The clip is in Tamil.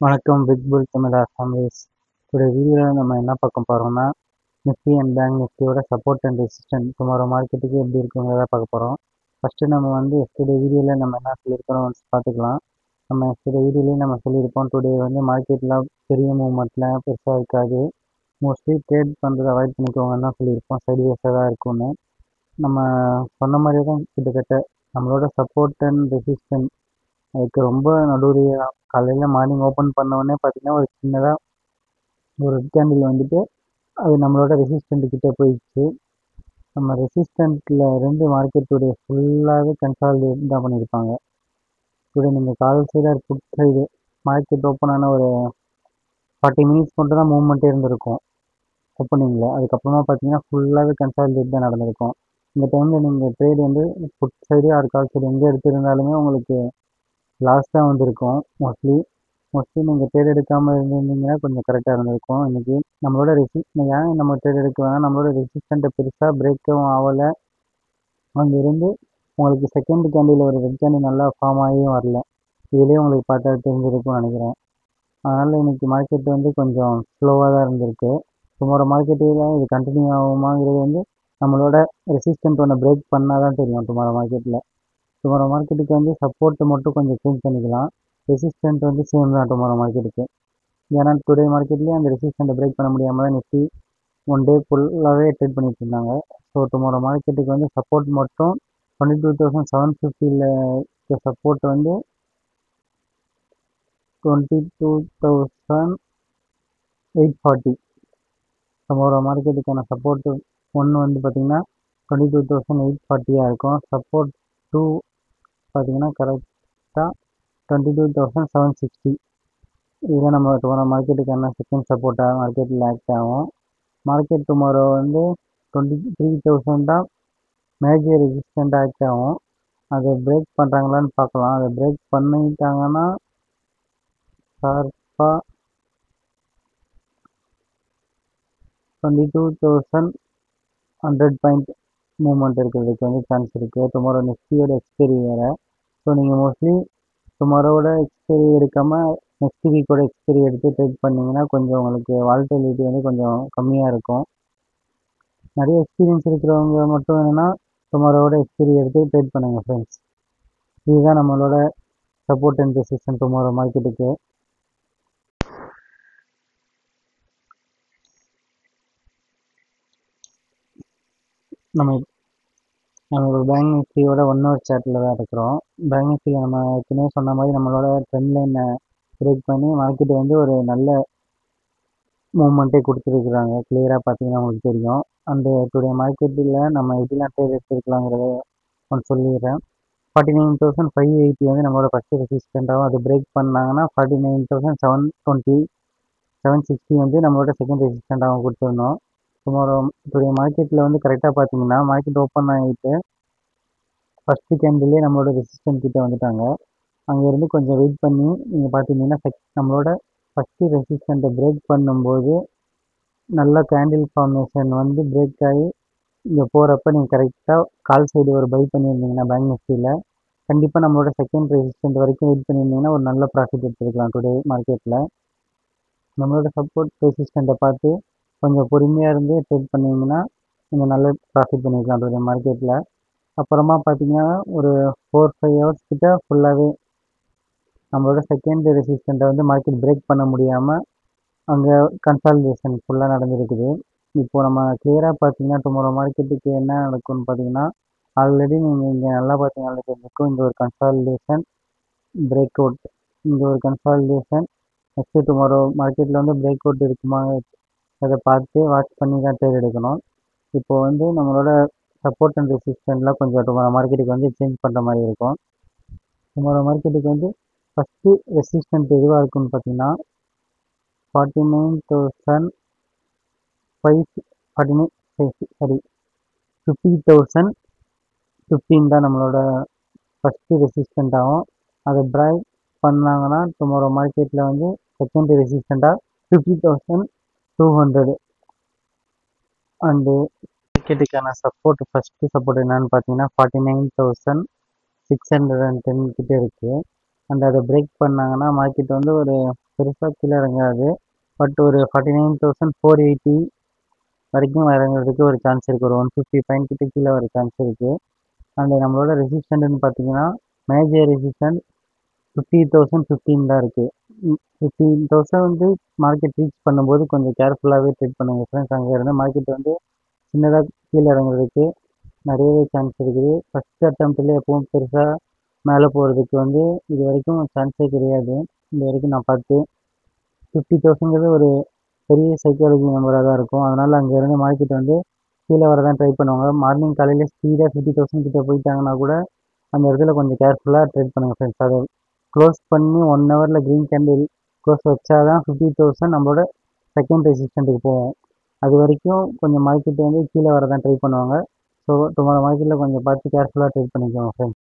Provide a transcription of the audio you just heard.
வணக்கம் பிக் புல் தமிழா ஃபேமிலிஸ். ஒரு வீடியோவில் நம்ம என்ன பார்க்க போகிறோம்னா, நிஃப்டி அண்ட் பேங்க் நிஃப்டியோட சப்போர்ட் அண்ட் ரெசிஸ்டன்ட் டுமாரோ மார்க்கெட்டுக்கு எப்படி இருக்குங்கிறத பார்க்க போகிறோம். ஃபஸ்ட்டு நம்ம எஸ்டர்டே வீடியோவில் நம்ம என்ன சொல்லியிருக்கிறோம் பார்த்துக்கலாம். நம்ம எஸ்டர்டே வீடியோலேயே நம்ம சொல்லியிருப்போம், டுடே மார்க்கெட்டில் பெரிய மூவ்மெண்ட்டில் பெருசாக இருக்காது, மோஸ்ட்லி ட்ரேட் பண்ணுறதை அவாய்ட் பண்ணிக்கோங்கன்னு தான் சொல்லியிருப்போம். சைட்வேஸாக தான் இருக்கும்னு நம்ம சொன்ன மாதிரியே தான் கிட்டத்தட்ட நம்மளோட சப்போர்ட் அண்ட் ரெசிஸ்டன்ட் அதுக்கு ரொம்ப நடுவுலையே தான். காலையில் மார்னிங் ஓப்பன் பண்ணோடனே பார்த்தீங்கன்னா ஒரு சின்னதாக ஒரு கேண்டில் அது நம்மளோட ரெசிஸ்டண்ட் கிட்டே போயிடுச்சு. நம்ம ரெசிஸ்டண்ட்டில் இருந்து மார்க்கெட்டுடைய ஃபுல்லாகவே கன்சாலிடேட் தான் பண்ணியிருப்பாங்க. டுடே நீங்கள் கால் சைடாக புட் சைடு மார்க்கெட் ஓப்பன் ஆன ஒரு 40 மினிட்ஸ் மட்டும் தான் மூவ்மெண்ட்டே இருந்திருக்கும் ஓப்பனிங்கில். அதுக்கப்புறமா பார்த்தீங்கன்னா ஃபுல்லாகவே கன்சாலிடேட் தான் நடந்திருக்கும். இந்த டைமில் நீங்கள் trade put side or call side எங்கே எடுத்திருந்தாலுமே உங்களுக்கு லாஸ் தான் வந்திருக்கும். மோஸ்ட்லி நீங்கள் ட்ரேட் எடுக்காமல் இருந்திருந்தீங்கன்னா கொஞ்சம் கரெக்டாக இருந்திருக்கும். இன்றைக்கி நம்மளோட ஏன் நம்ம ட்ரேட் எடுக்க வேணாம், நம்மளோட ரெசிஸ்டண்ட்டை பெருசாக பிரேக்கும் ஆகலை. அங்கேருந்து உங்களுக்கு செகண்ட் கேண்டில் ஒரு ரெட் கேண்டில் நல்லா ஃபார்ம் ஆகியும் வரல. இதுலேயே உங்களுக்கு பார்த்தா தெரிஞ்சிருக்கும்னு நினைக்கிறேன். அதனால் இன்றைக்கி மார்க்கெட் கொஞ்சம் ஸ்லோவாக தான் இருந்திருக்கு. டுமாரோ மார்க்கெட்டில் இது கண்டினியூ ஆகுமாங்கிறது நம்மளோட ரெசிஸ்டண்ட் ஒன்று பிரேக் பண்ணால் தான் தெரியும். டுமாரோ மார்க்கெட்டுக்கு சப்போர்ட்டு மட்டும் கொஞ்சம் சேஞ்ச் பண்ணிக்கலாம். ரெசிஸ்டண்ட் சேம் தான் டுமாரோ மார்க்கெட்டுக்கு. ஏன்னா டுடே மார்க்கெட்லேயே அந்த ரெசிஸ்டண்ட்டை பிரேக் பண்ண முடியாமல் தான் நிஃப்டி ஒன் டே ஃபுல்லாகவே ட்ரேட் பண்ணிட்டு இருந்தாங்க. ஸோ டுமாரோ மார்க்கெட்டுக்கு சப்போர்ட் மட்டும் 22,750 சப்போர்ட் 22,840. டுமாரோ மார்க்கெட்டுக்கான சப்போர்ட் ஒன்று பார்த்தீங்கன்னா 22,840 இருக்கும். சப்போர்ட் 2 பார்த்தீங்கன்னா கரெக்டாக 22,760. இதுதான் நம்ம டுமாரோ மார்க்கெட்டுக்கான செகண்ட் சப்போர்ட்டாக மார்க்கெட்டில் ஆக்ட் ஆகும். மார்க்கெட் டுமாரோ 23,000 தான் மேஜர் ரெசிஸ்டண்ட் ஆக்ட் ஆகும். அதை பிரேக் பண்ணுறாங்களான்னு பார்க்கலாம். அதை பிரேக் பண்ணிட்டாங்கன்னா ஷார்ப்பாக 22,100 பாயிண்ட் மூவ்மெண்ட் இருக்கிறதுக்கு சான்ஸ் இருக்குது. டுமாரோ நிஃப்டியோட எக்ஸ்பைரி வேறு. ஸோ நீங்கள் மோஸ்ட்லி டுமாரோட எக்ஸ்பைரி எடுக்காமல் நெக்ஸ்ட் வீக்கோட எக்ஸ்பைரி எடுத்து ட்ரேட் பண்ணிங்கன்னா கொஞ்சம் உங்களுக்கு வால்டிலிட்டி கொஞ்சம் கம்மியாக இருக்கும். நிறைய எக்ஸ்பீரியன்ஸ் இருக்கிறவங்க மட்டும் என்னென்னா டுமாரோட எக்ஸ்பைரி எடுத்து ட்ரேட் பண்ணுங்கள் ஃப்ரெண்ட்ஸ். இதுதான் நம்மளோட சப்போர்ட் அண்ட் ரெசிஸ்டன்ட் டுமாரோ மார்க்கெட்டுக்கு. நம்மளோட பேங்க் நிஃப்டியோட 1 hour சார்ட்டில் தான் இருக்கிறோம். பேங்க் நிஃப்டியில் நம்ம ஏற்கனவே சொன்ன மாதிரி நம்மளோட ட்ரெண்ட் லைனை பிரேக் பண்ணி மார்க்கெட்டு ஒரு நல்ல மூவ்மெண்ட்டே கொடுத்துருக்குறாங்க. கிளியராக பார்த்தீங்கன்னா உங்களுக்கு தெரியும். அந்த டுடே மார்க்கெட்டில் நம்ம எப்படிலாம் ட்ரேட் எடுத்துருக்கலாங்கிறத ஒன்று சொல்லிடுறேன். 49,580 நம்மளோட ஃபஸ்ட்டு ரெசிஸ்டண்ட்டாகவும் அது பிரேக் பண்ணாங்கன்னா 49,720 760 நம்மளோட செகண்ட் ரெசிஸ்டண்ட்டாகவும் கொடுத்துருந்தோம். டுடே மார்க்கெட்டில் கரெக்டாக பார்த்தீங்கன்னா மார்க்கெட் ஓப்பன் ஆகிட்டு ஃபஸ்ட்டு கேண்டிலே நம்மளோட ரெசிஸ்டன்ட் கிட்டே வந்துட்டாங்க. அங்கேருந்து கொஞ்சம் வெயிட் பண்ணி நீங்கள் பார்த்தீங்கன்னா நம்மளோட ஃபஸ்ட்டு ரெசிஸ்டண்ட்டை பிரேக் பண்ணும்போது நல்ல கேண்டில் ஃபார்மேஷன் பிரேக் ஆகி இங்கே போகிறப்ப நீங்கள் கரெக்டாக கால் சைடு ஒரு பை பண்ணியிருந்தீங்கன்னா பேங்க் நிஃப்டியில் கண்டிப்பாக நம்மளோட செகண்ட் ரெசிஸ்டன்ட் வரைக்கும் வெயிட் பண்ணியிருந்தீங்கன்னா ஒரு நல்ல ப்ராஃபிட் எடுத்துருக்கலாம். டுடே மார்க்கெட்டில் நம்மளோட சப்போர்ட் ரெசிஸ்டண்ட்டை பார்த்து கொஞ்சம் பொறுமையாக இருந்து ட்ரேட் பண்ணிங்கன்னா நீங்கள் நல்ல ப்ராஃபிட் பண்ணிக்கலாம் டுடே மார்க்கெட்டில். அப்புறமா பார்த்தீங்கன்னா ஒரு 4-5 ஹவர்ஸ் கிட்ட ஃபுல்லாகவே நம்மளோட செகண்ட் ரெசிஸ்டண்ட்டை மார்க்கெட் பிரேக் பண்ண முடியாமல் அங்கே கன்சாலிடேஷன் ஃபுல்லாக நடந்துருக்குது. இப்போது நம்ம கிளியராக பார்த்தீங்கன்னா டுமாரோ மார்க்கெட்டுக்கு என்ன நடக்கும்னு பார்த்தீங்கன்னா ஆல்ரெடி நீங்கள் இங்கே நல்லா பார்த்தீங்கன்னா தெரிஞ்சிருக்கும். இங்கே ஒரு கன்சாலிடேஷன் பிரேக் அவுட், இங்கே ஒரு கன்சாலிடேஷன். நெக்ஸ்ட்டு டுமாரோ மார்க்கெட்டில் பிரேக் அவுட் இருக்குமா அதை பார்த்து வாட்ச் பண்ணி தான் ட்ரேட் எடுக்கணும். இப்போது நம்மளோட சப்போர்ட் அண்ட் ரெசிஸ்டன்ட்லாம் கொஞ்சம் டுமாரோ மார்க்கெட்டுக்கு சேஞ்ச் பண்ணுற மாதிரி இருக்கும். டுமாரோ மார்க்கெட்டுக்கு ஃபஸ்ட்டு ரெசிஸ்டன்ட் எதுவாக இருக்குன்னு பார்த்தீங்கன்னா 50,015 தான் நம்மளோட ஃபஸ்ட்டு ரெசிஸ்டண்ட் ஆகும். அதை பிரேக் பண்ணாங்கன்னா டுமாரோ மார்க்கெட்டில் செகண்ட் ரெசிஸ்டண்ட்டாக 50,200. அண்டு மார்க்கெட்டுக்கான சப்போர்ட் ஃபஸ்ட்டு சப்போர்ட் என்னன்னு பார்த்தீங்கன்னா 49,610 கிட்டே இருக்குது. அண்ட் அதை பிரேக் பண்ணாங்கன்னா மார்க்கெட் ஒரு பெருசாக கீழே இறங்காது. பட் ஒரு 49,480 வரைக்கும் இறங்குறதுக்கு ஒரு சான்ஸ் இருக்குது. ஒரு 150 பாயிண்ட் கிட்ட கீழே வர சான்ஸ் இருக்குது. அண்ட் நம்மளோட ரெசிஸ்டன்ட்னு பார்த்தீங்கன்னா மேஜர் ரெசிஸ்டன்ட் 50,015 தான் இருக்குது. 15,000 வந்து மார்க்கெட் ரீச் பண்ணும்போது கொஞ்சம் கேர்ஃபுல்லாகவே ட்ரேட் பண்ணுங்கள் ஃப்ரெண்ட்ஸ். அங்கே இருந்து மார்க்கெட் வந்து சின்னதாக கீழே இறங்குறதுக்கு நிறையவே சான்ஸ் இருக்குது. ஃபஸ்ட் அட்டம்ப்ட்லேயே எப்பவும் பெருசாக மேலே போகிறதுக்கு வந்து இது வரைக்கும் சான்ஸே கிடையாது. இது வரைக்கும் நான் பார்த்து 50,000ங்கிறது ஒரு பெரிய சைக்காலஜி நம்பராக தான் இருக்கும். அதனால் அங்கேருந்து மார்க்கெட் வந்து கீழே வர தான் ட்ரை பண்ணுவாங்க. மார்னிங் காலையில் ஸ்பீடாக 50,000 கிட்ட போயிட்டாங்கன்னா கூட அந்த இடத்துல கொஞ்சம் கேர்ஃபுல்லாக ட்ரேட் பண்ணுங்கள் ஃப்ரெண்ட்ஸ். அதை க்ளோஸ் பண்ணி 1 ஹவரில் க்ரீன் கேண்டில் க்ளோஸ் வச்சா தான் 50,000 நம்மளோட செகண்ட் ரெசிஸ்டண்ட்டுக்கு போவோம். அது வரைக்கும் கொஞ்சம் மார்க்கெட் வந்து கீழே வர தான் ட்ரை பண்ணுவாங்க. ஸோ டுமாரோ மார்க்கெட்டில் கொஞ்சம் பார்த்து கேர்ஃபுல்லாக ட்ரேட் பண்ணிக்கோங்க ஃப்ரெண்ட்ஸ்.